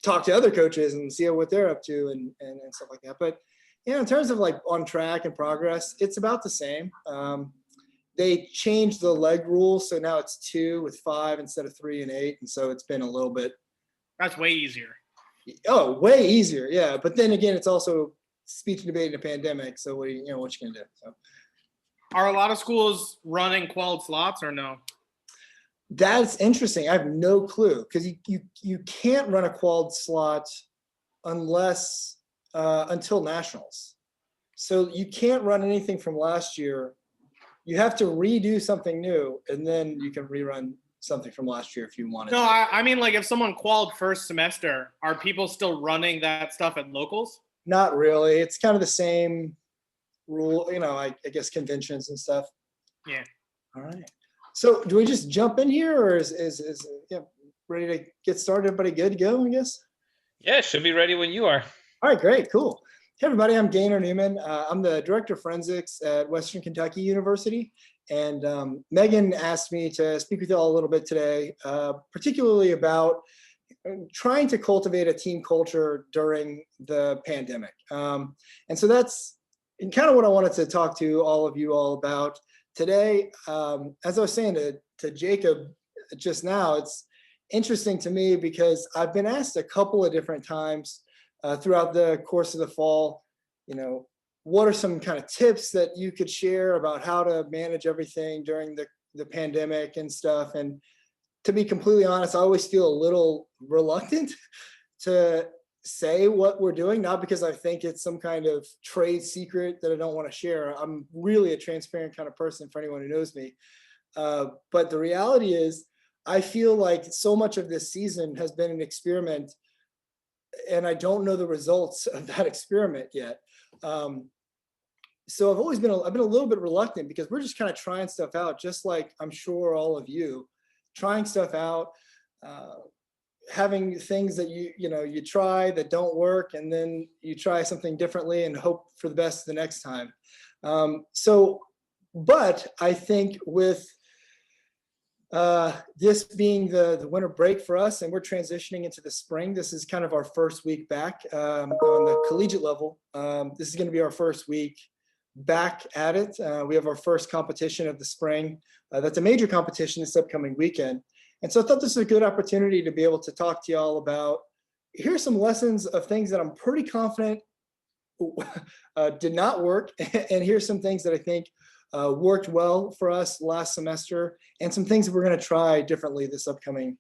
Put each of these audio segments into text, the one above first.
talk to other coaches and see what they're up to and stuff like that. But in terms of like on track and progress, it's about the same. They changed the leg rule, so now it's 2 with 5 instead of 3 and 8, and so it's been a little bit. That's way easier. Oh, way easier, yeah. But then again, it's also speech and debate in a pandemic. So what you gonna do? So, are a lot of schools running quelled slots or no? That's interesting. I have no clue because you can't run a quelled slot unless until nationals. So you can't run anything from last year. You have to redo something new, and then you can rerun something from last year if you wanted. No, I mean, like if someone qualified first semester, are people still running that stuff at locals? Not really. It's kind of the same rule, I guess conventions and stuff. Yeah. All right. So do we just jump in here, or is ready to get started? Everybody good to go, I guess? Yeah, should be ready when you are. All right, great, cool. Hey everybody, I'm Ganer Newman. I'm the Director of Forensics at Western Kentucky University. And Megan asked me to speak with you all a little bit today, particularly about trying to cultivate a team culture during the pandemic. And so that's kind of what I wanted to talk to all of you all about today. As I was saying to Jacob just now, it's interesting to me because I've been asked a couple of different times throughout the course of the fall, what are some kind of tips that you could share about how to manage everything during the pandemic and stuff? And to be completely honest, I always feel a little reluctant to say what we're doing, not because I think it's some kind of trade secret that I don't want to share. I'm really a transparent kind of person for anyone who knows me. But the reality is, I feel like so much of this season has been an experiment, and I don't know the results of that experiment yet. So I've been a little bit reluctant because we're just kind of trying stuff out, just like I'm sure all of you trying stuff out, having things that you try that don't work, and then you try something differently and hope for the best the next time. But I think with this being the winter break for us, and we're transitioning into the spring, this is kind of our first week back on the collegiate level. This is going to be our first week back at it. We have our first competition of the spring. That's a major competition this upcoming weekend. And so I thought this was a good opportunity to be able to talk to y'all about, here's some lessons of things that I'm pretty confident did not work. And here's some things that I think worked well for us last semester, and some things that we're going to try differently this upcoming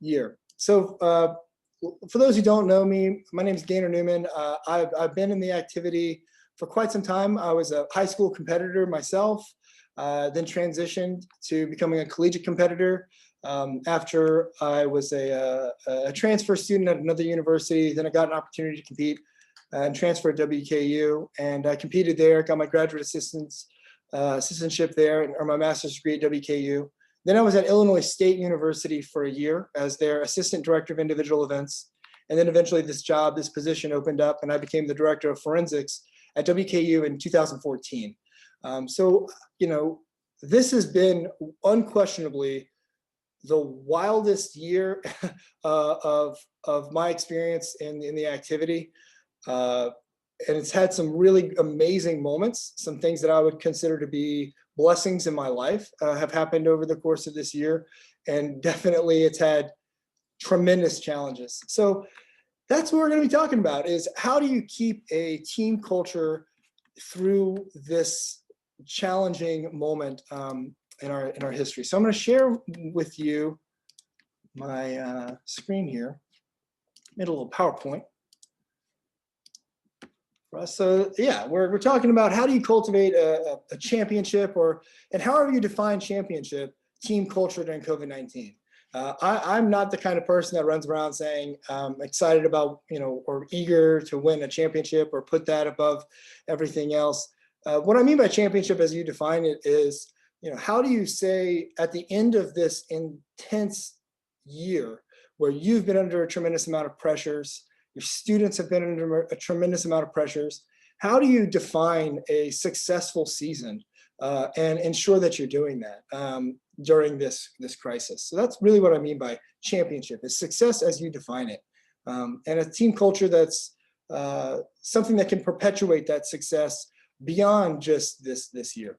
year. So for those who don't know me, my name is Ganer Newman. I've been in the activity for quite some time. I was a high school competitor myself, then transitioned to becoming a collegiate competitor after I was a transfer student at another university. Then I got an opportunity to compete and transfer to WKU, and I competed there, got my graduate assistantship there, and earned my master's degree at WKU. Then I was at Illinois State University for a year as their assistant director of individual events. And then eventually this position opened up, and I became the director of forensics at WKU in 2014. So, this has been unquestionably the wildest year of my experience in the activity. And it's had some really amazing moments. Some things that I would consider to be blessings in my life have happened over the course of this year. And definitely it's had tremendous challenges. So that's what we're going to be talking about, is how do you keep a team culture through this challenging moment in our history. So I'm going to share with you my screen here. Made a little PowerPoint. So yeah, we're talking about how do you cultivate a championship, and however you define championship, team culture during COVID-19. I'm not the kind of person that runs around saying I'm excited about, or eager to win a championship or put that above everything else. What I mean by championship as you define it is, how do you say at the end of this intense year where you've been under a tremendous amount of pressures, your students have been under a tremendous amount of pressures, how do you define a successful season and ensure that you're doing that? during this crisis. So that's really what I mean by championship, is success as you define it. And a team culture that's something that can perpetuate that success beyond just this year.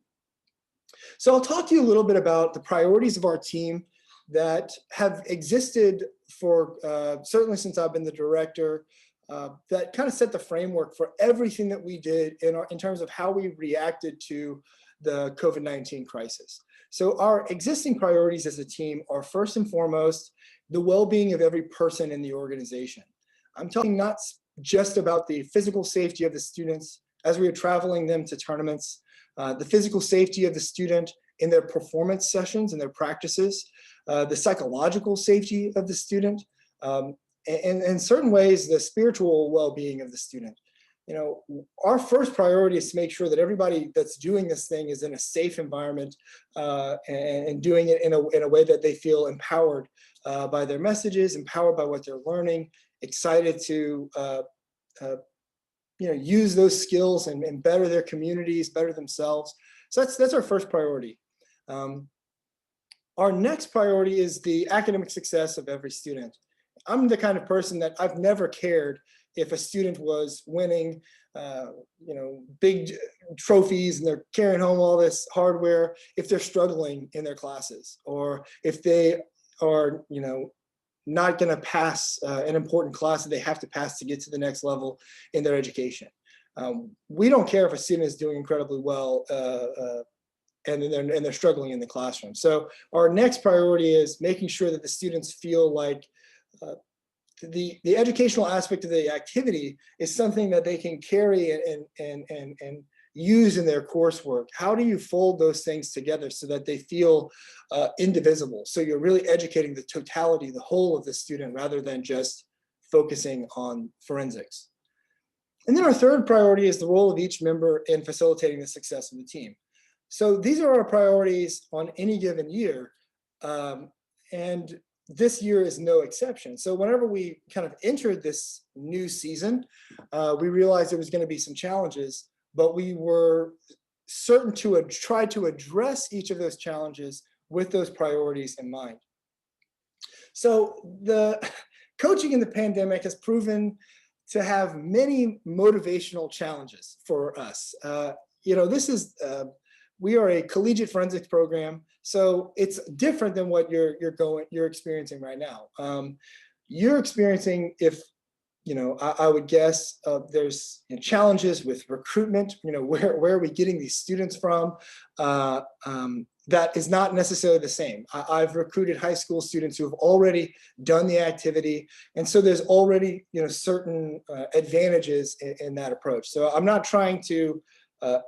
So I'll talk to you a little bit about the priorities of our team that have existed for certainly since I've been the director, that kind of set the framework for everything that we did in terms of how we reacted to the COVID-19 crisis. So our existing priorities as a team are first and foremost the well-being of every person in the organization. I'm talking not just about the physical safety of the students as we are traveling them to tournaments, the physical safety of the student in their performance sessions and their practices, the psychological safety of the student, and in certain ways, the spiritual well-being of the student. You know, our first priority is to make sure that everybody that's doing this thing is in a safe environment and doing it in a way that they feel empowered by their messages, empowered by what they're learning, excited to use those skills and better their communities, better themselves. So that's our first priority. Our next priority is the academic success of every student. I'm the kind of person that I've never cared if a student was winning, big trophies and they're carrying home all this hardware, if they're struggling in their classes, or if they are, not going to pass an important class that they have to pass to get to the next level in their education. We don't care if a student is doing incredibly well and they're struggling in the classroom. So our next priority is making sure that the students feel like the educational aspect of the activity is something that they can carry and use in their coursework. How do you fold those things together so that they feel indivisible? So you're really educating the totality, the whole of the student, rather than just focusing on forensics. And then our third priority is the role of each member in facilitating the success of the team. So these are our priorities on any given year. And this year is no exception. So whenever we kind of entered this new season, we realized there was going to be some challenges, but we were certain to try to address each of those challenges with those priorities in mind. So the coaching in the pandemic has proven to have many motivational challenges for us. We are a collegiate forensics program, so it's different than what you're experiencing right now. You're experiencing, I would guess there's challenges with recruitment. Where are we getting these students from? That is not necessarily the same. I've recruited high school students who have already done the activity, and so there's already certain advantages in that approach. So I'm not trying to,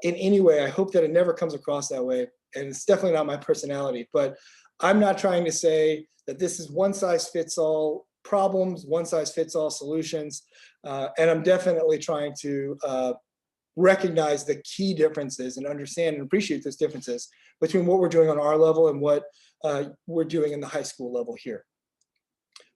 in any way, I hope that it never comes across that way, and it's definitely not my personality. But I'm not trying to say that this is one size fits all problems, one size fits all solutions, and I'm definitely trying to recognize the key differences and understand and appreciate those differences between what we're doing on our level and what we're doing in the high school level here.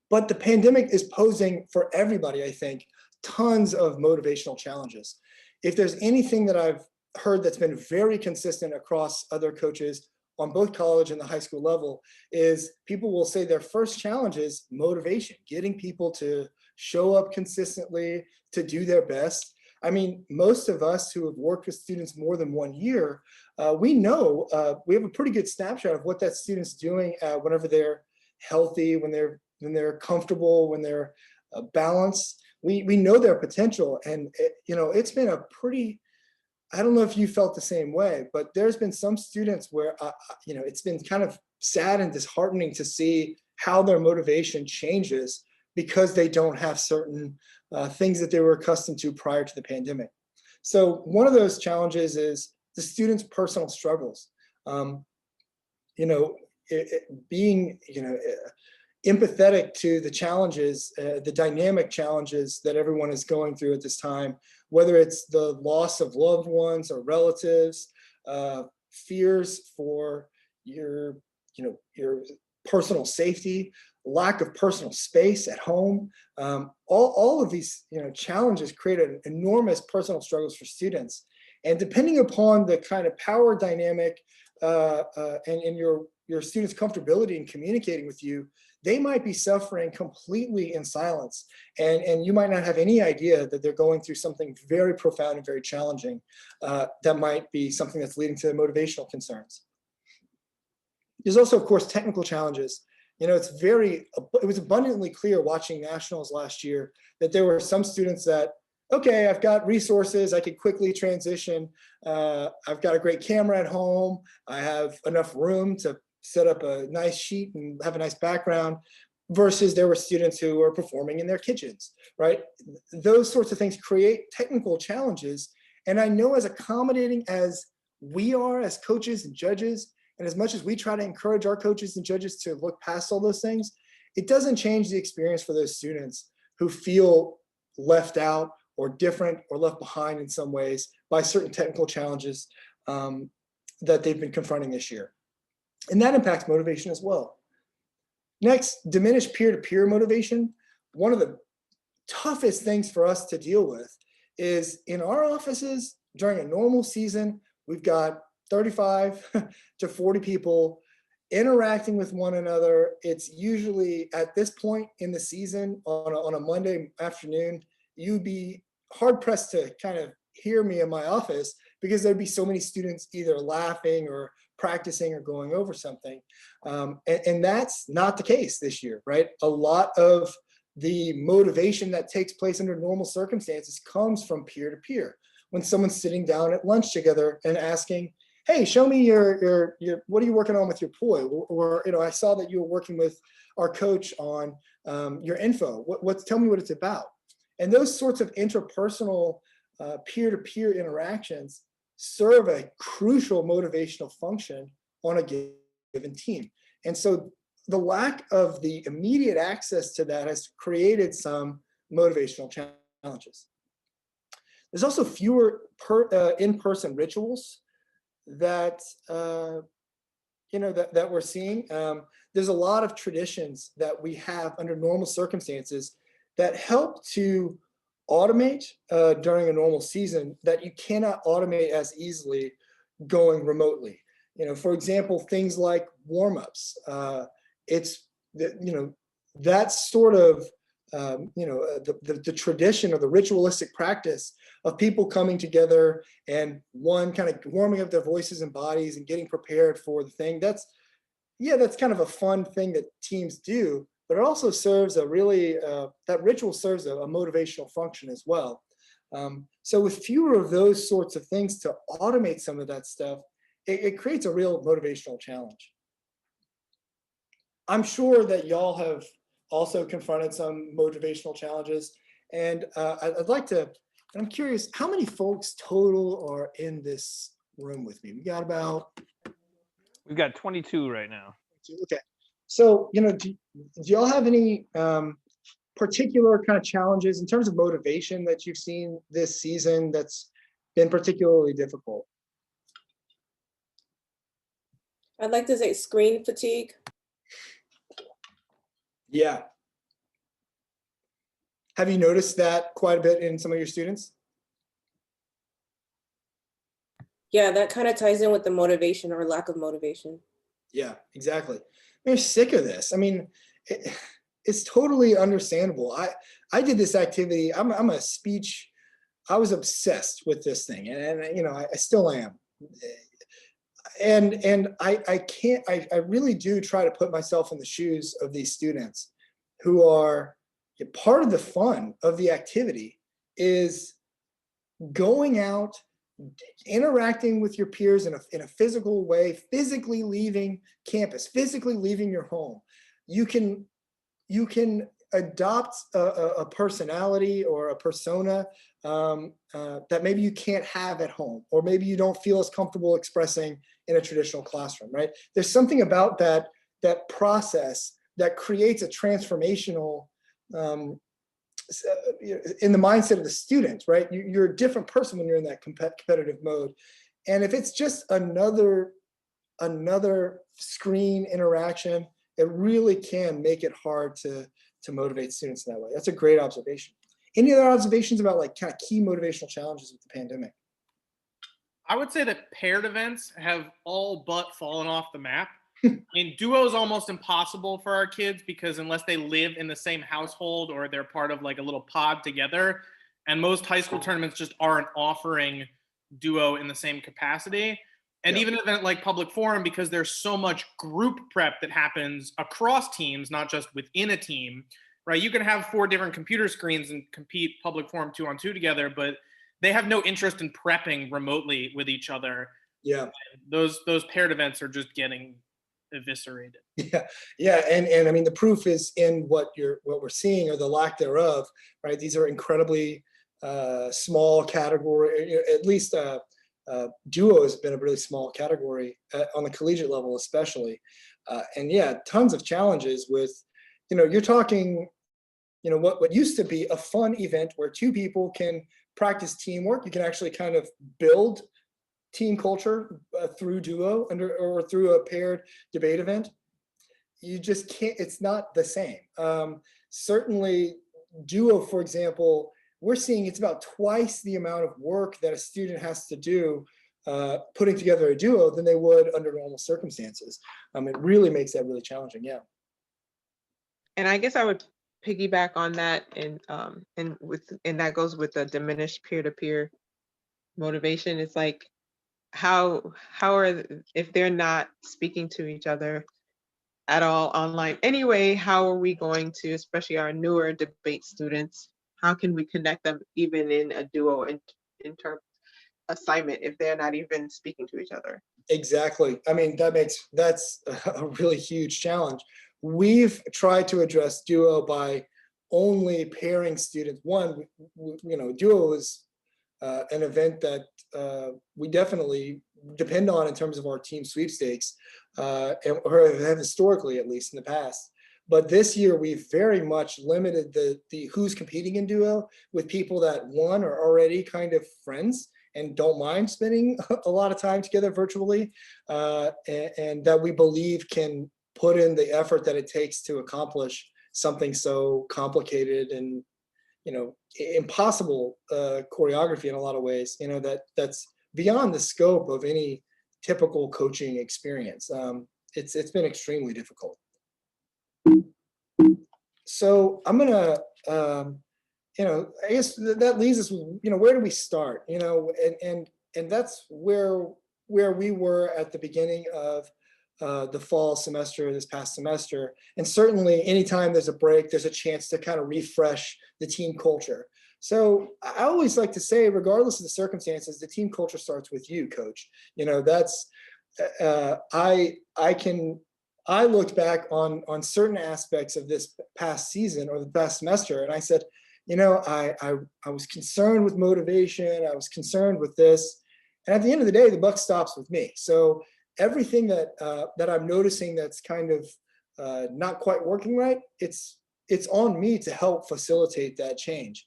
But the pandemic is posing for everybody, I think, tons of motivational challenges. If there's anything that I've heard that's been very consistent across other coaches on both college and the high school level, is people will say their first challenge is motivation, getting people to show up consistently, to do their best. I mean, most of us who have worked with students more than 1 year, we know, we have a pretty good snapshot of what that student's doing whenever they're healthy, when they're comfortable, when they're balanced. We know their potential, and it's been a pretty, I don't know if you felt the same way, but there's been some students where, it's been kind of sad and disheartening to see how their motivation changes because they don't have certain things that they were accustomed to prior to the pandemic. So one of those challenges is the students' personal struggles. Being, empathetic to the challenges, the dynamic challenges that everyone is going through at this time, whether it's the loss of loved ones or relatives, fears for your personal safety, lack of personal space at home. All of these challenges create an enormous personal struggles for students. And depending upon the kind of power dynamic and your your students' comfortability in communicating with you, they might be suffering completely in silence. And you might not have any idea that they're going through something very profound and very challenging that might be something that's leading to motivational concerns. There's also, of course, technical challenges. You know, it was abundantly clear watching nationals last year that there were some students that, okay, I've got resources, I could quickly transition. I've got a great camera at home. I have enough room to set up a nice sheet and have a nice background, versus there were students who were performing in their kitchens, right? Those sorts of things create technical challenges. And I know as accommodating as we are as coaches and judges, and as much as we try to encourage our coaches and judges to look past all those things, it doesn't change the experience for those students who feel left out or different or left behind in some ways by certain technical challenges that they've been confronting this year. And that impacts motivation as well. Next, diminished peer-to-peer motivation. One of the toughest things for us to deal with is in our offices during a normal season, we've got 35 to 40 people interacting with one another. It's usually at this point in the season on a Monday afternoon, you'd be hard pressed to kind of hear me in my office because there'd be so many students either laughing or practicing or going over something. And that's not the case this year, right? A lot of the motivation that takes place under normal circumstances comes from peer to peer. When someone's sitting down at lunch together and asking, hey, show me your what are you working on with your poi? Or you know, I saw that you were working with our coach on your info. Tell me what it's about. And those sorts of interpersonal peer-to-peer interactions serve a crucial motivational function on a given team. And so the lack of the immediate access to that has created some motivational challenges. There's also fewer in-person rituals that that we're seeing. There's a lot of traditions that we have under normal circumstances that help to automate during a normal season that you cannot automate as easily going remotely. You know, for example, things like warm-ups. That sort of the tradition or the ritualistic practice of people coming together and one kind of warming up their voices and bodies and getting prepared for the thing. That's kind of a fun thing that teams do, but it also serves a really, that ritual serves a motivational function as well. So with fewer of those sorts of things to automate some of that stuff, it creates a real motivational challenge. I'm sure that y'all have also confronted some motivational challenges. And I'd like to, I'm curious, how many folks total are in this room with me? We've got 22 right now. Okay. So, do y'all have any particular kind of challenges in terms of motivation that you've seen this season that's been particularly difficult? I'd like to say screen fatigue. Yeah. Have you noticed that quite a bit in some of your students? Yeah, that kind of ties in with the motivation or lack of motivation. Yeah, exactly. They're sick of this. I mean, it's totally understandable. I did this activity. I was obsessed with this thing, and I still am. And I really do try to put myself in the shoes of these students who are part of the fun of the activity is going out, interacting with your peers in a physical way, physically leaving campus, physically leaving your home. You can adopt a personality or a persona that maybe you can't have at home, or maybe you don't feel as comfortable expressing in a traditional classroom, right? There's something about that process that creates a transformational in the mindset of the student, right? You're a different person when you're in that competitive mode. And if it's just another screen interaction, it really can make it hard to motivate students in that way. That's a great observation. Any other observations about like kind of key motivational challenges with the pandemic? I would say that paired events have all but fallen off the map. I mean, duo is almost impossible for our kids because unless they live in the same household or they're part of like a little pod together, and most high school tournaments just aren't offering duo in the same capacity. And even an event like Public Forum, because there's so much group prep that happens across teams, not just within a team, right? You can have 4 different computer screens and compete Public Forum 2-on-2 together, but they have no interest in prepping remotely with each other. Yeah. Those paired events are just getting eviscerated. Yeah, and I mean the proof is in what we're seeing, or the lack thereof, right? These are incredibly small category. At least duo has been a really small category on the collegiate level, especially. And yeah, tons of challenges with, you're talking, what used to be a fun event where 2 people can practice teamwork. You can actually kind of build team culture through duo or through a paired debate event. You just can't, it's not the same. Certainly duo, for example, we're seeing it's about twice the amount of work that a student has to do putting together a duo than they would under normal circumstances. It really makes that really challenging. Yeah. And I guess I would piggyback on that, and that goes with the diminished peer-to-peer motivation. It's like, how are, if they're not speaking to each other at all online anyway, how are we going to, especially our newer debate students, how can we connect them even in a duo inter assignment if they're not even speaking to each other? Exactly. I mean, that's a really huge challenge. We've tried to address duo by only pairing students. One, duo is an event that we definitely depend on in terms of our team sweepstakes, or have historically, at least in the past. But this year, we've very much limited the who's competing in duo with people that, one, are already kind of friends and don't mind spending a lot of time together virtually, and that we believe can put in the effort that it takes to accomplish something so complicated and impossible choreography in a lot of ways, that's beyond the scope of any typical coaching experience. It's been extremely difficult. So I'm gonna, I guess that leaves us with, where do we start? And that's where we were at the beginning of the fall semester, this past semester. And certainly anytime there's a break, there's a chance to kind of refresh the team culture. So I always like to say, regardless of the circumstances, the team culture starts with you, coach. That's, I looked back on certain aspects of this past season or the past semester, and I said, I was concerned with motivation. I was concerned with this. And at the end of the day, the buck stops with me. So everything that I'm noticing that's kind of not quite working right, it's on me to help facilitate that change.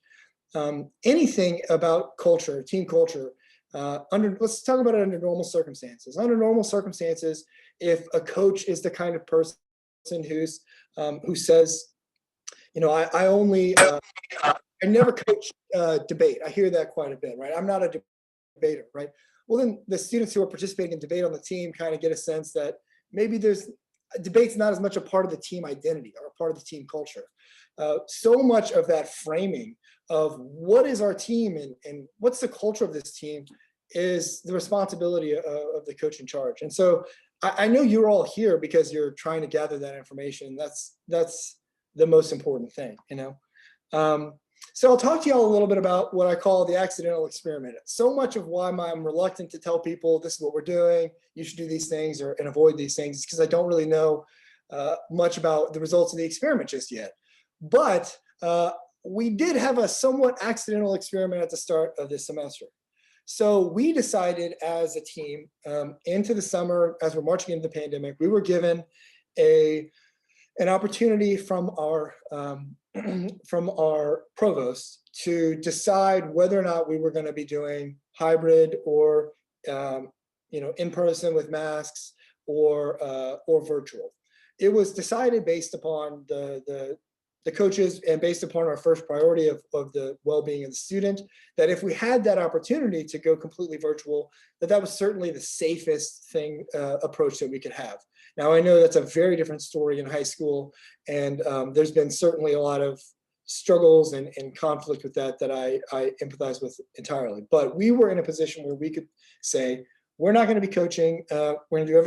Anything about culture, team culture, let's talk about it under normal circumstances. Under normal circumstances, if a coach is the kind of person who says, I never coach debate. I hear that quite a bit, right? I'm not a debater, right? Well, then the students who are participating in debate on the team kind of get a sense that maybe debate's not as much a part of the team identity or a part of the team culture. So much of that framing of what is our team and what's the culture of this team is the responsibility of the coach in charge. And so I know you're all here because you're trying to gather that information. That's the most important thing, So I'll talk to y'all a little bit about what I call the accidental experiment. So much of why I'm reluctant to tell people this is what we're doing, you should do these things and avoid these things, is because I don't really know much about the results of the experiment just yet. But we did have a somewhat accidental experiment at the start of this semester. So we decided as a team into the summer, as we're marching into the pandemic, we were given an opportunity from our provost to decide whether or not we were going to be doing hybrid or in person with masks or virtual. It was decided based upon the coaches and based upon our first priority of the well-being of the student, that if we had that opportunity to go completely virtual, that was certainly the safest approach that we could have. Now, I know that's a very different story in high school, and there's been certainly a lot of struggles and conflict with that I empathize with entirely. But we were in a position where we could say, we're not going to be coaching. We're going to do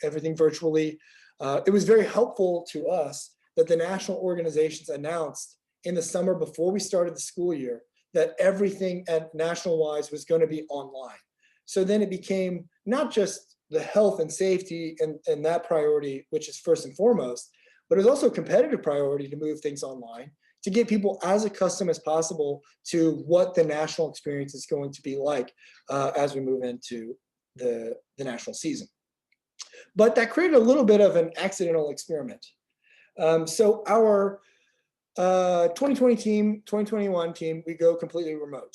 everything virtually. It was very helpful to us that the national organizations announced in the summer before we started the school year that everything at national-wise was going to be online. So then it became not just the health and safety and that priority, which is first and foremost, but it was also a competitive priority to move things online, to get people as accustomed as possible to what the national experience is going to be like as we move into the national season. But that created a little bit of an accidental experiment. So our 2020 team, 2021 team, we go completely remote.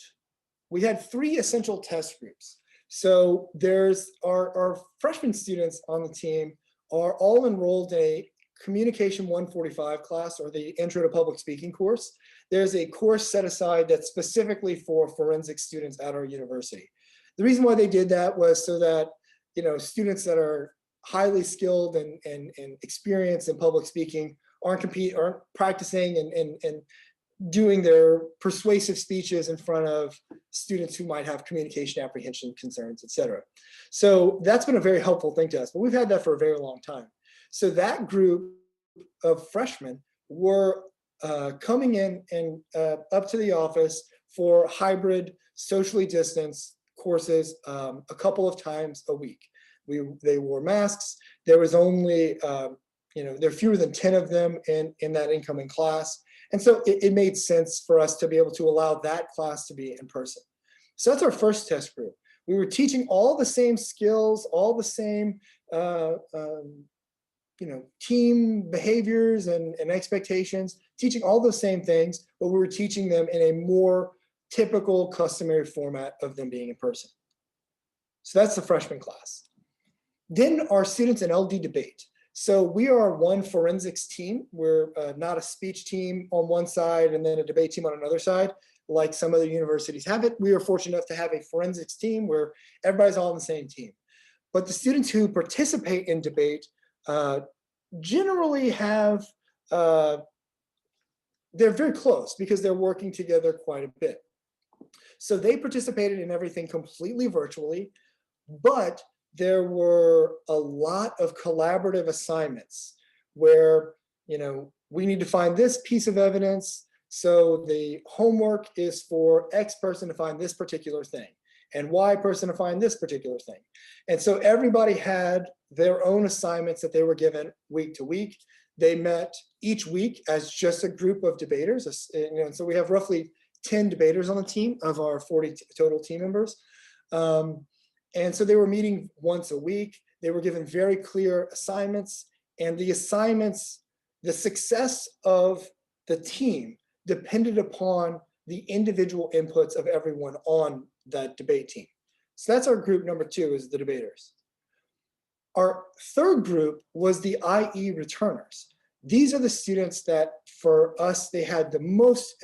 We had 3 essential test groups. So there's our freshman students on the team are all enrolled in a Communication 145 class, or the Intro to Public Speaking course. There's a course set aside that's specifically for forensic students at our university. The reason why they did that was so that, you know, students that are highly skilled and experienced in public speaking aren't practicing and doing their persuasive speeches in front of students who might have communication apprehension concerns, et cetera. So that's been a very helpful thing to us, but we've had that for a very long time. So that group of freshmen were coming in and up to the office for hybrid, socially distanced courses a couple of times a week. They wore masks. There was only, there are fewer than 10 of them in that incoming class. And so it made sense for us to be able to allow that class to be in person. So that's our first test group. We were teaching all the same skills, all the same team behaviors and expectations, teaching all the same things, but we were teaching them in a more typical customary format of them being in person. So that's the freshman class. Then our students in LD debate. So we are one forensics team. We're not a speech team on one side and then a debate team on another side, like some other universities have it. We are fortunate enough to have a forensics team where everybody's all on the same team. But the students who participate in debate generally have, they're very close because they're working together quite a bit. So they participated in everything completely virtually, but there were a lot of collaborative assignments where, we need to find this piece of evidence. So the homework is for X person to find this particular thing and Y person to find this particular thing. And so everybody had their own assignments that they were given week to week. They met each week as just a group of debaters. And so we have roughly 10 debaters on the team of our 40 total team members. And so they were meeting once a week. They were given very clear assignments, and the assignments, the success of the team depended upon the individual inputs of everyone on that debate team. So that's our group number 2, is the debaters. Our third group was the IE returners. These are the students that, for us, they had the most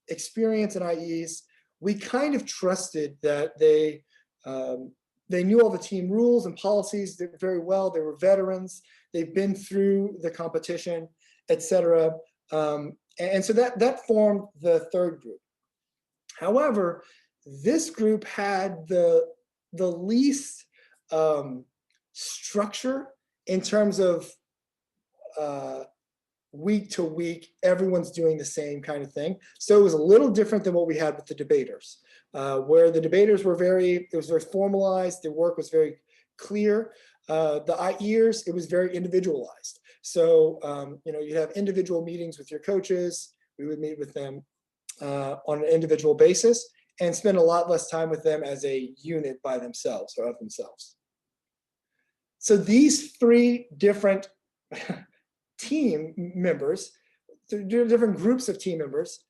experience in IEs. We kind of trusted that they knew all the team rules and policies very well. They were veterans. They've been through the competition, et cetera. And so that formed the third group. However, this group had the least structure in terms of week to week, everyone's doing the same kind of thing. So it was a little different than what we had with the debaters, where the debaters were it was very formalized, their work was very clear. The IEers, it was very individualized. So, you have individual meetings with your coaches. We would meet with them on an individual basis and spend a lot less time with them as a unit by themselves or of themselves. So these 3 different team members, different groups of team members,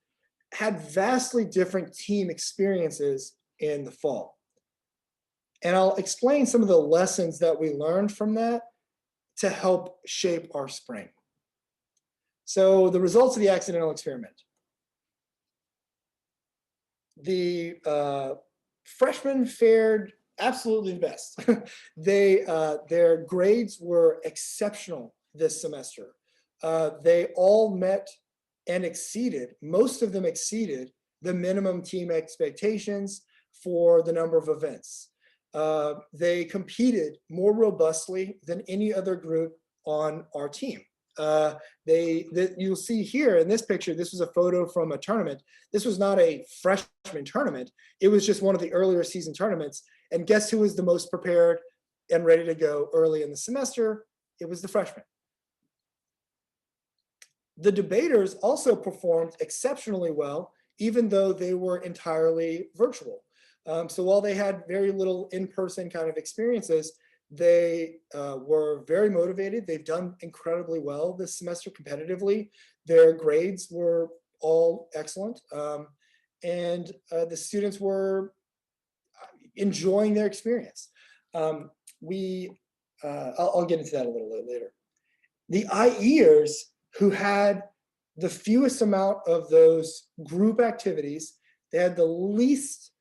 had vastly different team experiences in the fall. And I'll explain some of the lessons that we learned from that to help shape our spring. So the results of the accidental experiment. The freshmen fared absolutely the best. Their grades were exceptional this semester. They all met and exceeded, most of them exceeded the minimum team expectations for the number of events. They competed more robustly than any other group on our team. You'll see here in this picture, this was a photo from a tournament. This was not a freshman tournament. It was just one of the earlier season tournaments. And guess who was the most prepared and ready to go early in the semester? It was the freshmen. The debaters also performed exceptionally well, even though they were entirely virtual. So while they had very little in-person kind of experiences, they were very motivated. They've done incredibly well this semester competitively. Their grades were all excellent. And the students were enjoying their experience. I'll get into that a little bit later. The IEers who had the fewest amount of those group activities, they had the least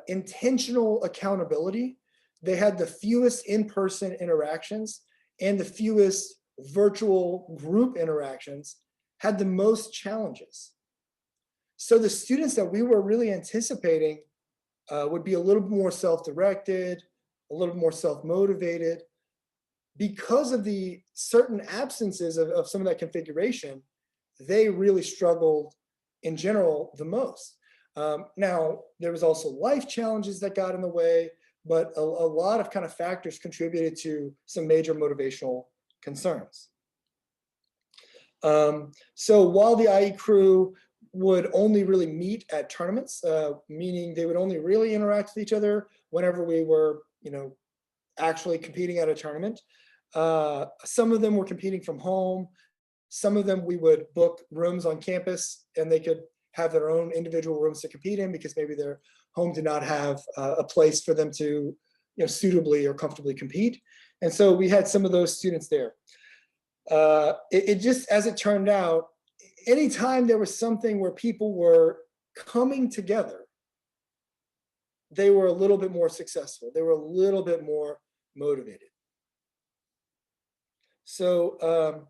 intentional accountability, they had the fewest in-person interactions and the fewest virtual group interactions, had the most challenges. So the students that we were really anticipating would be a little bit more self-directed, a little more self-motivated. Because of the certain absences of some of that configuration, they really struggled in general the most. Now, there was also life challenges that got in the way, but a lot of kind of factors contributed to some major motivational concerns. So while the IE crew would only really meet at tournaments, meaning they would only really interact with each other whenever we were, actually competing at a tournament. Some of them were competing from home. Some of them we would book rooms on campus and they could have their own individual rooms to compete in because maybe their home did not have a place for them to suitably or comfortably compete. And so we had some of those students there. It just, as it turned out, anytime there was something where people were coming together, they were a little bit more successful. They were a little bit more motivated. So,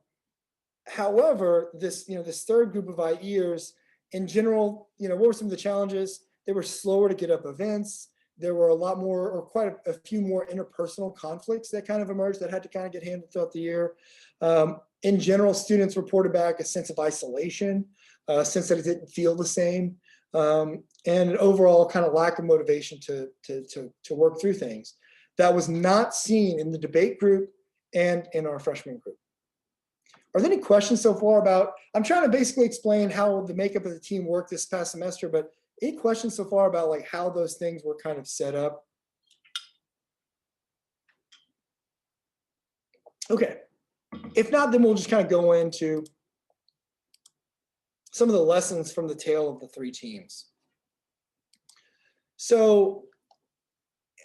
however, this third group of IEers, in general, what were some of the challenges? They were slower to get up events. There were a lot more, or quite a few more interpersonal conflicts that kind of emerged that had to kind of get handled throughout the year. In general, students reported back a sense of isolation, a sense that it didn't feel the same, and an overall kind of lack of motivation to work through things. That was not seen in the debate group and in our freshman group. Are there any questions so far about, I'm trying to basically explain how the makeup of the team worked this past semester, but any questions so far about like how those things were kind of set up? Okay, if not, then we'll just kind of go into some of the lessons from the tale of the three teams. So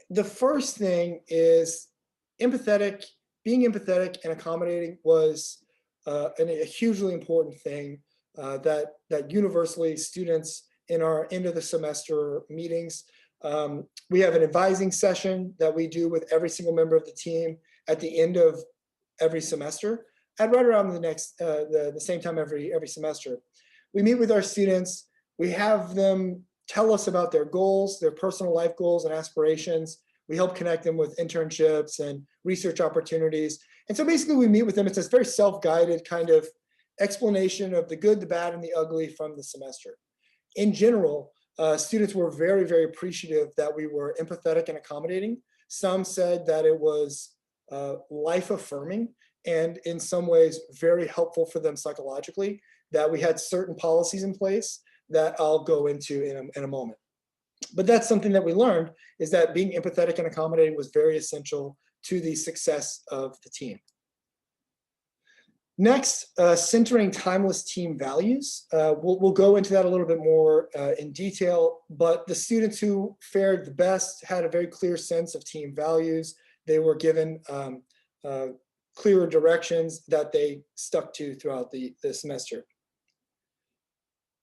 the first thing is being empathetic and accommodating was a hugely important thing that universally students in our end of the semester meetings, we have an advising session that we do with every single member of the team at the end of every semester, and right around the same time every semester. We meet with our students, we have them tell us about their goals, their personal life goals and aspirations. We help connect them with internships and research opportunities. And so basically we meet with them. It's this very self-guided kind of explanation of the good, the bad, and the ugly from the semester. In general, students were very, very appreciative that we were empathetic and accommodating. Some said that it was life-affirming and in some ways very helpful for them psychologically, that we had certain policies in place that I'll go into in a moment. But that's something that we learned, is that being empathetic and accommodating was very essential to the success of the team. Next, centering timeless team values. We'll go into that a little bit more in detail, but the students who fared the best had a very clear sense of team values. They were given clearer directions that they stuck to throughout the semester.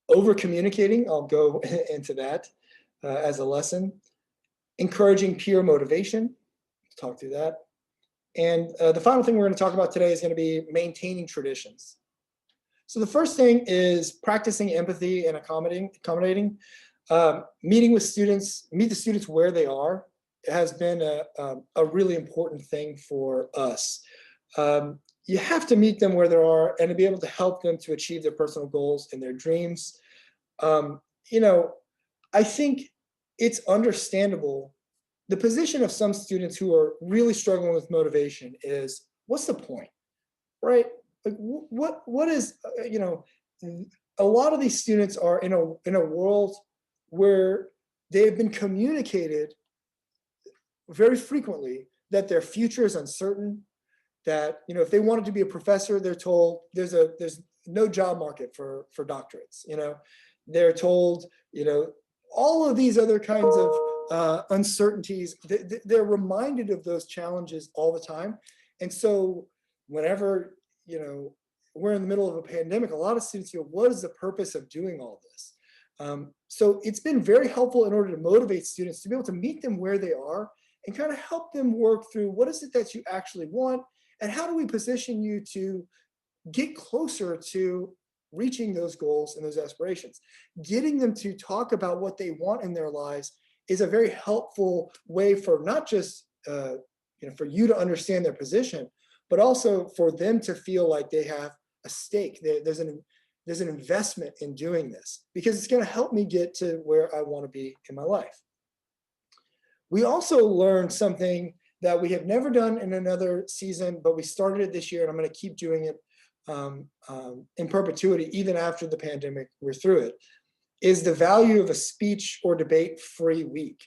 Over communicating, I'll go into that as a lesson. encouraging peer motivation. Talk through that. And the final thing we're going to talk about today is going to be maintaining traditions. So the first thing is practicing empathy and accommodating. Meeting with students, meet the students where they are. It has been a really important thing for us. You have to meet them where they are and to be able to help them to achieve their personal goals and their dreams. You know, I think it's understandable. The position of some students who are really struggling with motivation is, what's the point, right? Like, what is, you know, a lot of these students are in a world where they've been communicated very frequently that their future is uncertain, that, you know, if they wanted to be a professor, they're told there's no job market for doctorates, you know, they're told, you know, all of these other kinds of uncertainties, they're reminded of those challenges all the time. And so whenever, you know, we're in the middle of a pandemic, a lot of students feel, what is the purpose of doing all this? So it's been very helpful in order to motivate students to be able to meet them where they are and kind of help them work through what is it that you actually want, and how do we position you to get closer to reaching those goals and those aspirations. Getting them to talk about what they want in their lives is a very helpful way for not just you know, for you to understand their position, but also for them to feel like they have a stake. There's an investment in doing this, because it's going to help me get to where I want to be in my life. We also learned something that we have never done in another season, but we started it this year, and I'm going to keep doing it in perpetuity, even after the pandemic, we're through it, is the value of a speech or debate-free week.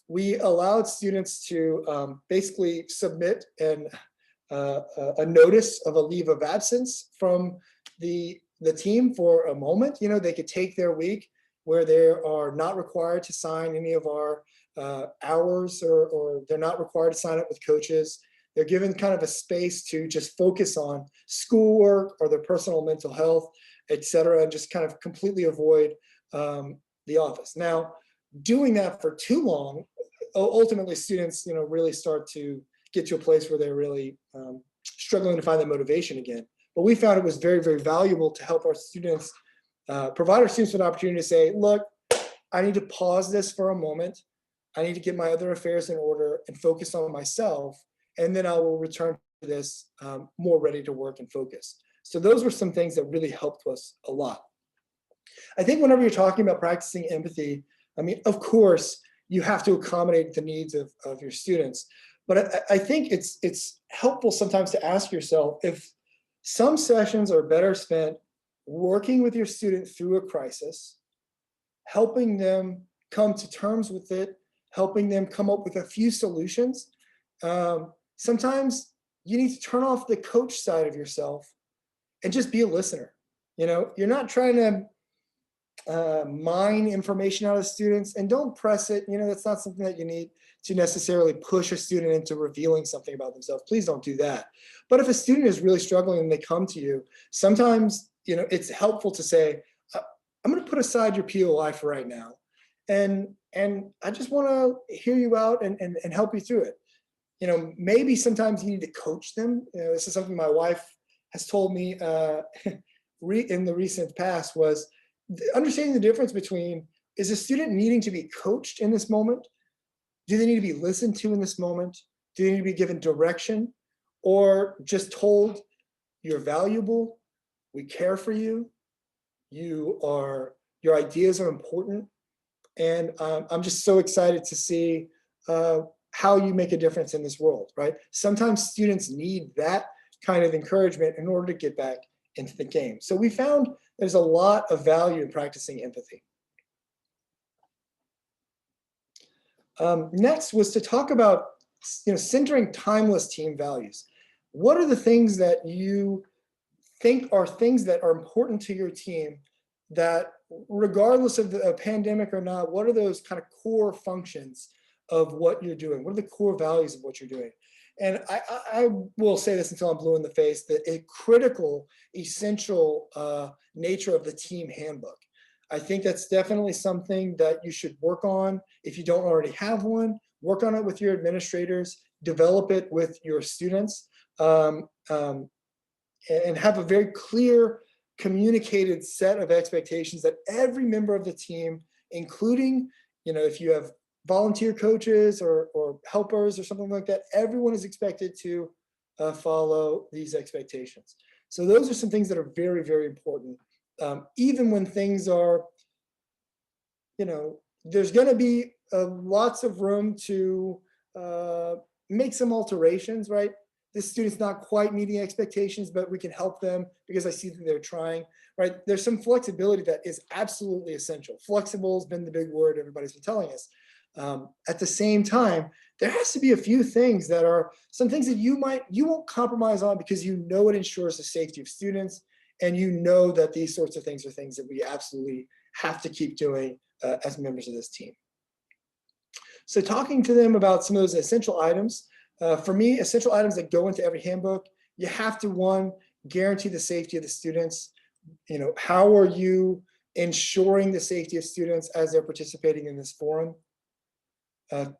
We allowed students to basically submit a notice of a leave of absence from the team for a moment. You know, they could take their week where they are not required to sign any of our hours, or they're not required to sign up with coaches. They're given kind of a space to just focus on schoolwork or their personal mental health, et cetera, and just kind of completely avoid the office. Now, doing that for too long, ultimately students, you know, really start to get to a place where they're really struggling to find that motivation again. But we found it was very, very valuable to help our students, provide our students with an opportunity to say, look, I need to pause this for a moment. I need to get my other affairs in order and focus on myself. And then I will return to this more ready to work and focus. So those were some things that really helped us a lot. I think whenever you're talking about practicing empathy, I mean, of course, you have to accommodate the needs of your students. But I think it's helpful sometimes to ask yourself if some sessions are better spent working with your student through a crisis, helping them come to terms with it, helping them come up with a few solutions. Sometimes you need to turn off the coach side of yourself and just be a listener. You know, you're not trying to mine information out of students, and don't press it. You know, that's not something that you need to necessarily push a student into revealing something about themselves. Please don't do that. But if a student is really struggling and they come to you, sometimes, you know, it's helpful to say, I'm going to put aside your POI for right now. And I just want to hear you out and help you through it. You know, maybe sometimes you need to coach them. You know, this is something my wife has told me in the recent past, was understanding the difference between, is a student needing to be coached in this moment? Do they need to be listened to in this moment? Do they need to be given direction, or just told, you're valuable, we care for you, your ideas are important? And I'm just so excited to see how you make a difference in this world, right? Sometimes students need that kind of encouragement in order to get back into the game. So we found there's a lot of value in practicing empathy. Next was to talk about, you know, centering timeless team values. What are the things that you think are things that are important to your team, that regardless of the pandemic or not, what are those kind of core functions of what you're doing? What are the core values of what you're doing? And I will say this until I'm blue in the face, that a critical, essential nature of the team handbook. I think that's definitely something that you should work on if you don't already have one, work on it with your administrators, develop it with your students, and have a very clear communicated set of expectations that every member of the team, including, if you have volunteer coaches or helpers or something like that, everyone is expected to follow these expectations. So those are some things that are very, very important. Even when things are, there's going to be lots of room to make some alterations, right? This student's not quite meeting expectations, but we can help them because I see that they're trying, right? There's some flexibility that is absolutely essential. Flexible has been the big word everybody's been telling us. At the same time, there has to be a few things that are some things that you won't compromise on because it ensures the safety of students, and that these sorts of things are things that we absolutely have to keep doing as members of this team. So talking to them about some of those essential items, for me, essential items that go into every handbook, you have to, one, guarantee the safety of the students. How are you ensuring the safety of students as they're participating in this forum?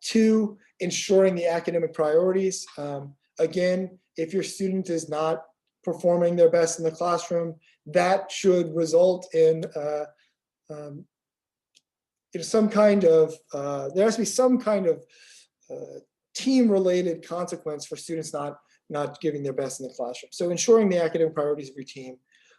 Two, ensuring the academic priorities. Again, if your student is not performing their best in the classroom, that should result in some kind of, there has to be some kind of team-related consequence for students not giving their best in the classroom. So ensuring the academic priorities of your team,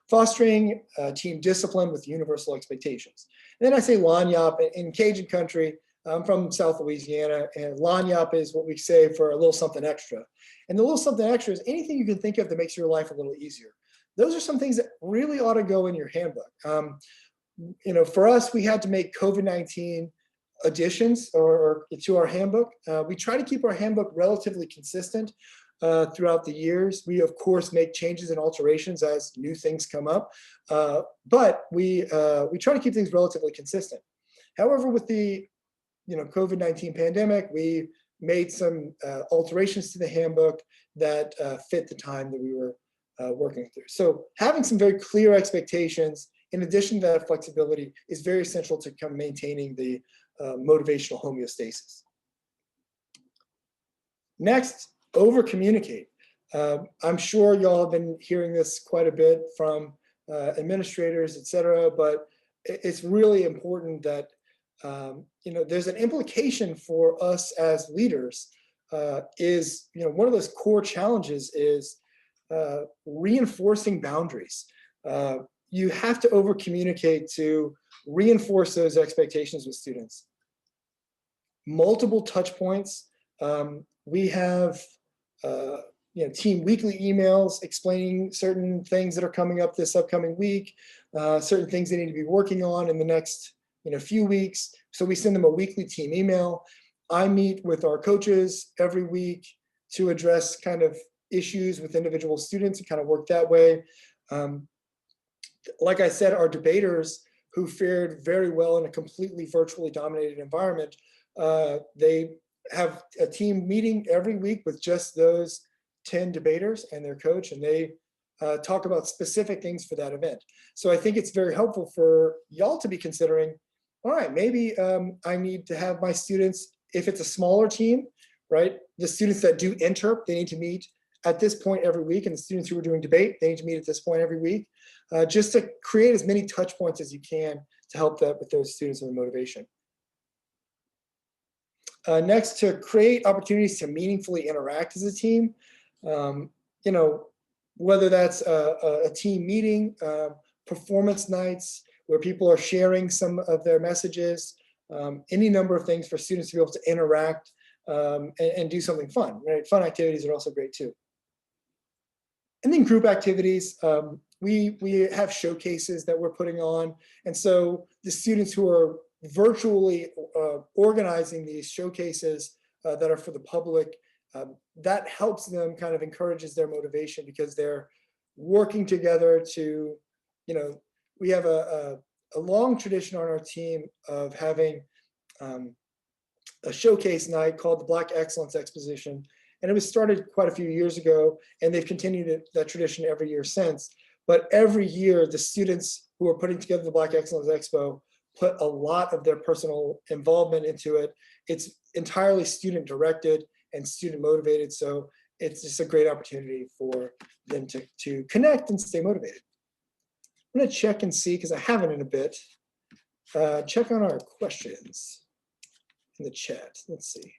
fostering team discipline with universal expectations. And then I say lagniappe in Cajun country. I'm from South Louisiana, and lagniappe is what we say for a little something extra. And the little something extra is anything you can think of that makes your life a little easier. Those are some things that really ought to go in your handbook. For us, we had to make COVID-19 additions or to our handbook. We try to keep our handbook relatively consistent throughout the years. We, of course, make changes and alterations as new things come up, but we try to keep things relatively consistent. However, with the COVID-19 pandemic, we made some alterations to the handbook that fit the time that we were working through. So having some very clear expectations in addition to that flexibility is very essential to maintaining the motivational homeostasis. Next, over-communicate. I'm sure y'all have been hearing this quite a bit from administrators, et cetera, but it's really important that there's an implication for us as leaders. One of those core challenges is reinforcing boundaries. You have to over-communicate to reinforce those expectations with students. Multiple touch points. We have team weekly emails explaining certain things that are coming up this upcoming week, certain things they need to be working on in the next few weeks. So we send them a weekly team email. I meet with our coaches every week to address kind of issues with individual students and kind of work that way. Like I said, our debaters who fared very well in a completely virtually dominated environment, they have a team meeting every week with just those 10 debaters and their coach, and they talk about specific things for that event. So I think it's very helpful for y'all to be considering, all right, maybe I need to have my students, if it's a smaller team, right? The students that do interp, they need to meet at this point every week, and the students who are doing debate, they need to meet at this point every week, just to create as many touch points as you can to help that with those students and the motivation. Next, to create opportunities to meaningfully interact as a team. Whether that's a team meeting, performance nights where people are sharing some of their messages, any number of things for students to be able to interact and do something fun, right? Fun activities are also great too. And then group activities, we have showcases that we're putting on. And so the students who are virtually organizing these showcases that are for the public, that helps them, kind of encourages their motivation because they're working together to, we have a long tradition on our team of having a showcase night called the Black Excellence Exposition. And it was started quite a few years ago, and they've continued that tradition every year since. But every year, the students who are putting together the Black Excellence Expo put a lot of their personal involvement into it. It's entirely student directed and student motivated. So it's just a great opportunity for them to connect and stay motivated. I'm gonna check and see, because I haven't in a bit, check on our questions in the chat. Let's see.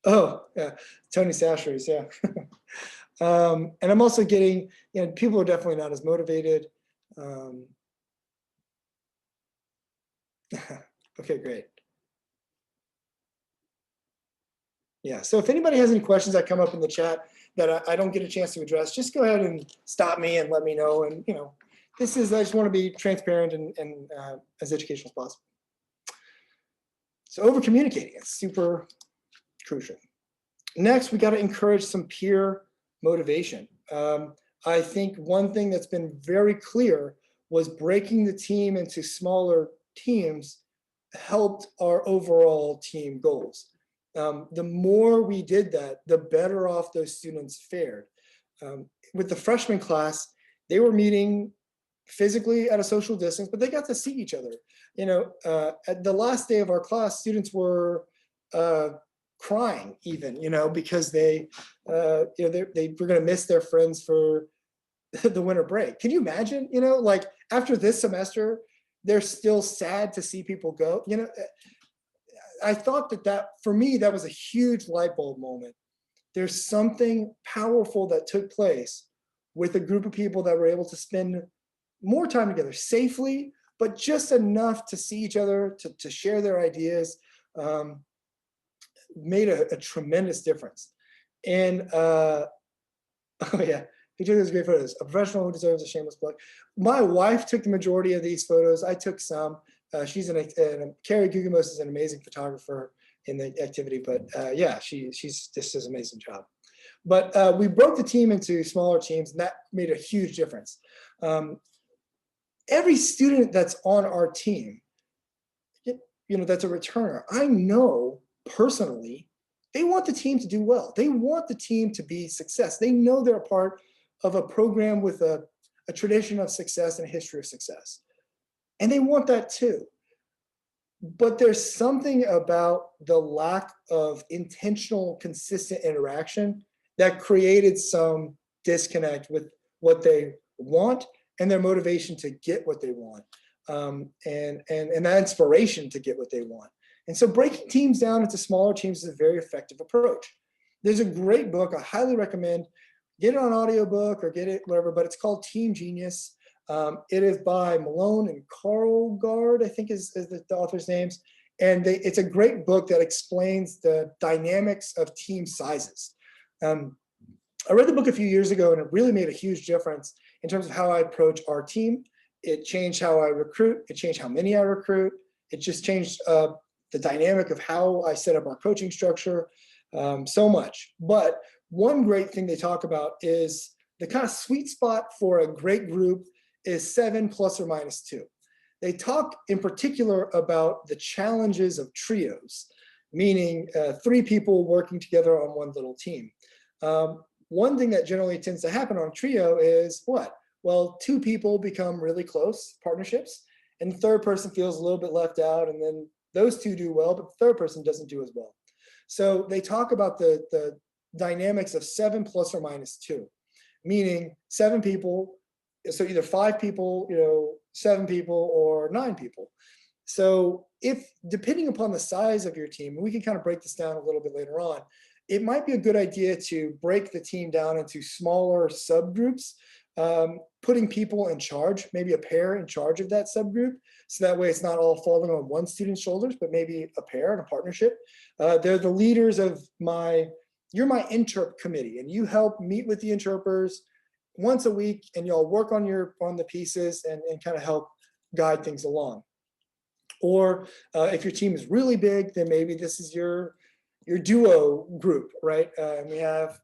Oh, yeah, Tony Sasheries, yeah. And I'm also getting, people are definitely not as motivated. Okay, great. Yeah, so if anybody has any questions that come up in the chat that I don't get a chance to address, just go ahead and stop me and let me know. And, I just want to be transparent and as educational as possible. So over communicating, it's super crucial. Next, we got to encourage some peer motivation. I think one thing that's been very clear was breaking the team into smaller teams helped our overall team goals. The more we did that, the better off those students fared. With the freshman class, they were meeting physically at a social distance, but they got to see each other. At the last day of our class, students were crying even, because they were going to miss their friends for the winter break. Can you imagine, like after this semester, they're still sad to see people go? I thought that for me, that was a huge light bulb moment. There's something powerful that took place with a group of people that were able to spend more time together safely, but just enough to see each other, to share their ideas, made a tremendous difference. And oh yeah, he took those great photos. A professional who deserves a shameless plug. My wife took the majority of these photos. I took some. She's Carrie Gugamos is an amazing photographer in the activity, but yeah, she's just does an amazing job. But we broke the team into smaller teams, and that made a huge difference. Every student that's on our team, that's a returner, I know personally, they want the team to do well. They want the team to be success. They know they're a part of a program with a tradition of success and a history of success. And they want that too. But there's something about the lack of intentional, consistent interaction that created some disconnect with what they want and their motivation to get what they want, and that inspiration to get what they want. And so breaking teams down into smaller teams is a very effective approach. There's a great book I highly recommend. Get it on audiobook or get it wherever, but it's called Team Genius. It is by Malone and Carlgard, I think is the author's names. And it's a great book that explains the dynamics of team sizes. I read the book a few years ago, and it really made a huge difference in terms of how I approach our team. It changed how I recruit. It changed how many I recruit. It just changed the dynamic of how I set up our coaching structure, so much. But one great thing they talk about is the kind of sweet spot for a great group is 7 ± 2. They talk in particular about the challenges of trios, meaning 3 people working together on one little team. One thing that generally tends to happen on a trio is what? Well, 2 people become really close partnerships, and the third person feels a little bit left out, and then those 2 do well, but the third person doesn't do as well. So they talk about the dynamics of 7 ± 2, meaning 7 people, so either 5 people, 7 people, or 9 people. So if, depending upon the size of your team, and we can kind of break this down a little bit later on, it might be a good idea to break the team down into smaller subgroups, putting people in charge, maybe a pair in charge of that subgroup. So that way it's not all falling on one student's shoulders, but maybe a pair in a partnership. They're the leaders of you're my interp committee, and you help meet with the interpers once a week, and y'all work on the pieces and kind of help guide things along. Or if your team is really big, then maybe this is your duo group, right? We have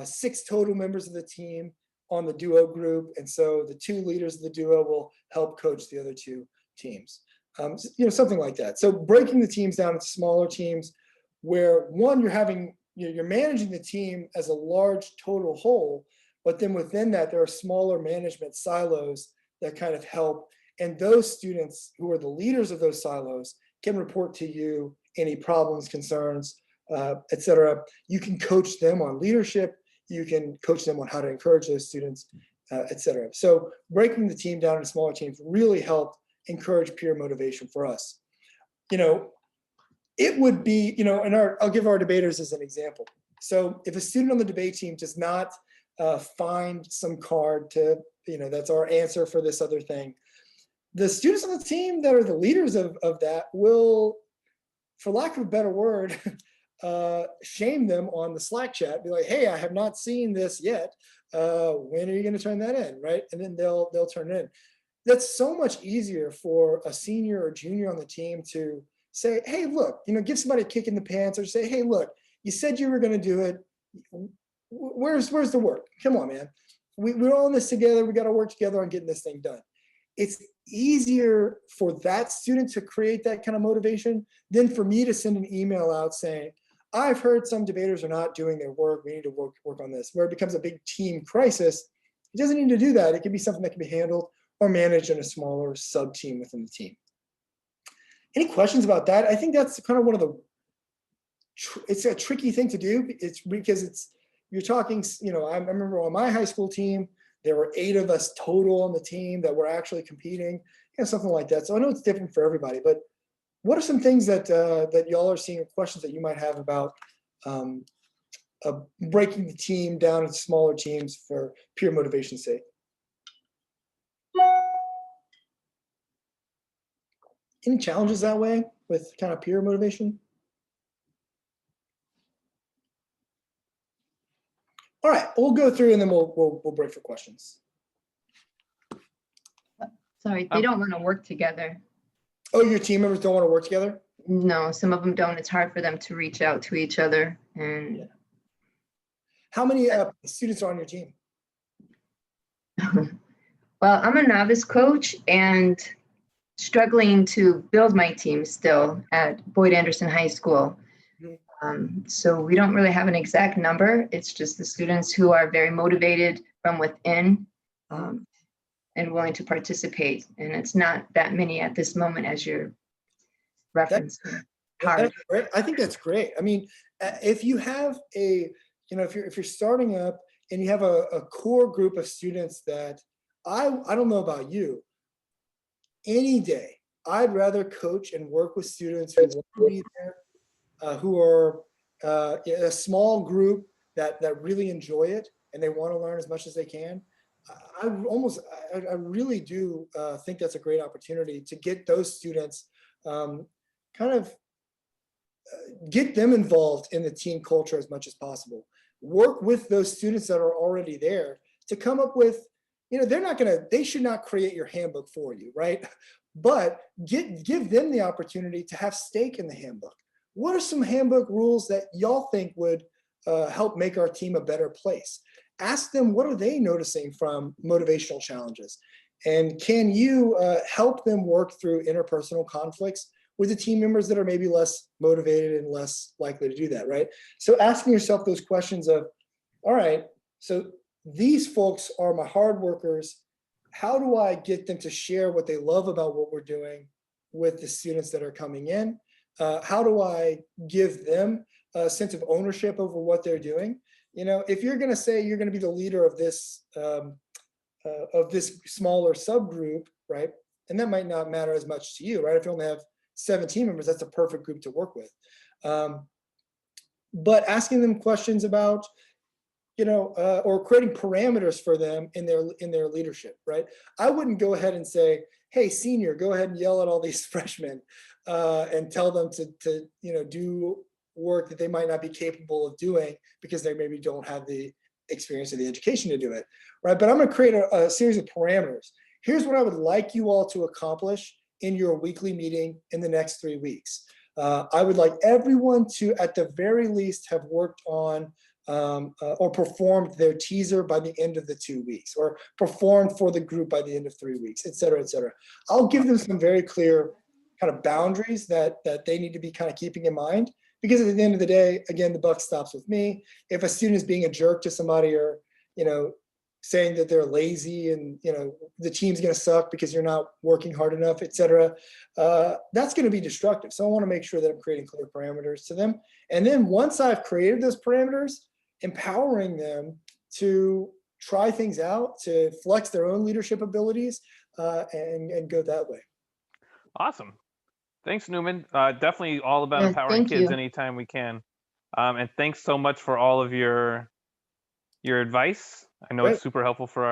6 total members of the team on the duo group, and so the 2 leaders of the duo will help coach the other 2 teams. Something like that. So breaking the teams down into smaller teams, where one, you're managing the team as a large total whole, But then within that, there are smaller management silos that kind of help. And those students who are the leaders of those silos can report to you any problems, concerns, et cetera. You can coach them on leadership. You can coach them on how to encourage those students, et cetera. So breaking the team down into smaller teams really helped encourage peer motivation for us. It would be, I'll give our debaters as an example. So if a student on the debate team does not find some card to, that's our answer for this other thing, the students on the team that are the leaders of that will, for lack of a better word, shame them on the Slack chat, be like, hey, I have not seen this yet. When are you going to turn that in, right? And then they'll turn it in. That's so much easier for a senior or junior on the team to say, hey, look, give somebody a kick in the pants, or say, hey, look, you said you were going to do it. Where's the work? Come on, man. We're all in this together. We got to work together on getting this thing done. It's easier for that student to create that kind of motivation than for me to send an email out saying, I've heard some debaters are not doing their work. We need to work on this, where it becomes a big team crisis. It doesn't need to do that. It can be something that can be handled or managed in a smaller sub team within the team. Any questions about that? I think that's kind of one of the, it's a tricky thing to do. It's because you're talking, I remember on my high school team, there were 8 of us total on the team that were actually competing, something like that. So I know it's different for everybody, but what are some things that that y'all are seeing, or questions that you might have about breaking the team down into smaller teams for peer motivation's sake? Any challenges that way with kind of peer motivation? All right, we'll go through and then we'll break for questions. Sorry, they don't want to work together. Oh, your team members don't want to work together? No, some of them don't. It's hard for them to reach out to each other. And Yeah. How many students are on your team? well, I'm a novice coach and struggling to build my team still at Boyd Anderson High School. So we don't really have an exact number. It's just the students who are very motivated from within and willing to participate. And it's not that many at this moment as you're referencing. That's great. I think that's great. I mean, if you have if you're starting up and you have a core group of students that I don't know about you, any day, I'd rather coach and work with students who want to be there, who are a small group that really enjoy it and they want to learn as much as they can. I really do think that's a great opportunity to get those students get them involved in the team culture as much as possible. Work with those students that are already there to come up with, they should not create your handbook for you, right? But give them the opportunity to have stake in the handbook. What are some handbook rules that y'all think would help make our team a better place? Ask them, what are they noticing from motivational challenges? And can you help them work through interpersonal conflicts with the team members that are maybe less motivated and less likely to do that, right? So asking yourself those questions of, all right, so these folks are my hard workers. How do I get them to share what they love about what we're doing with the students that are coming in? How do I give them a sense of ownership over what they're doing? If you're going to say you're going to be the leader of this smaller subgroup, right? And that might not matter as much to you, right? If you only have 7 team members, that's a perfect group to work with. But asking them questions about, or creating parameters for them in their leadership, right? I wouldn't go ahead and say, hey, senior, go ahead and yell at all these freshmen and tell them to do work that they might not be capable of doing because they maybe don't have the experience or the education to do it, right? But I'm going to create a series of parameters. Here's what I would like you all to accomplish in your weekly meeting in the next 3 weeks. I would like everyone to, at the very least, have worked on or performed their teaser by the end of the 2 weeks, or performed for the group by the end of 3 weeks, et cetera, et cetera. I'll give them some very clear kind of boundaries that they need to be kind of keeping in mind, because at the end of the day, again, the buck stops with me. If a student is being a jerk to somebody or, saying that they're lazy and, the team's going to suck because you're not working hard enough, et cetera. That's going to be destructive. So I want to make sure that I'm creating clear parameters to them. And then once I've created those parameters, empowering them to try things out, to flex their own leadership abilities, and go that way. Awesome. Thanks, Newman. Definitely all about Yeah, empowering thank kids you. anytime we can. And thanks so much for all of your advice. I know Great. it's super helpful for our